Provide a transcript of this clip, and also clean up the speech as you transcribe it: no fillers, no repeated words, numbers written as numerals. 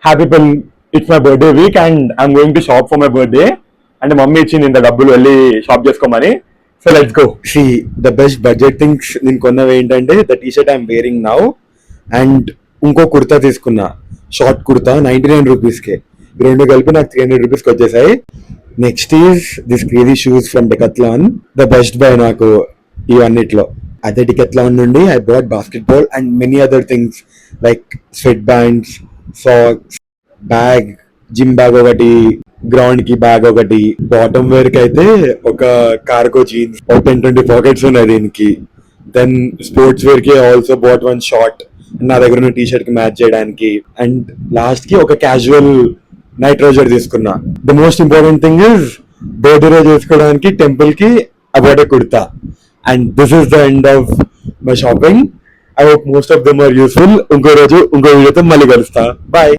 Hi people, it's my birthday week and I'm going to shop for my birthday. And mummy ఇచ్చింది ఇంత డబ్బులు వెళ్ళి shop చేసుకోమని. So let's go. See, the best budget things నేను కొన్నవి ఏంటంటే the T shirt I'm wearing now and ఇంకో కుర్తా తీసుకున్నా, short kurta 99 రూపీస్కే. ఈ రెండు కలిపి నాకు 300 రూపీస్కి వచ్చేసాయి. Next is this crazy shoes from Decathlon, the best by నాకు ఇవన్నిట్లో. అదే డెకత్లాన్ నుండి I bought basketball and many other things like sweat bands, socks, bag, gym bag ఒకటి, గ్రౌండ్ కి బ్యాగ్ ఒకటి. బాటమ్ వేర్ కి అయితే ఒక కార్గో జీన్స్, ఒక 10-20 పాకెట్స్ ఉన్నాయి దీనికి. దెన్ స్పోర్ట్స్ వేర్ కి ఆల్సో బాట్ వన్ షార్ట్ నా దగ్గర ఉన్న టీ షర్ట్ కి మ్యాచ్ చేయడానికి. అండ్ లాస్ట్ కి ఒక క్యాజువల్ నైట్ ట్రౌజర్ తీసుకున్నా. The most important thing is birthday రోజు వేసుకోవడానికి టెంపుల్ కి about kurta. And this is the end of my shopping. I hope most of them are useful. ఇంకో రోజు ఇంకో వీడియోతో మళ్ళీ కలుస్తా. బాయ్.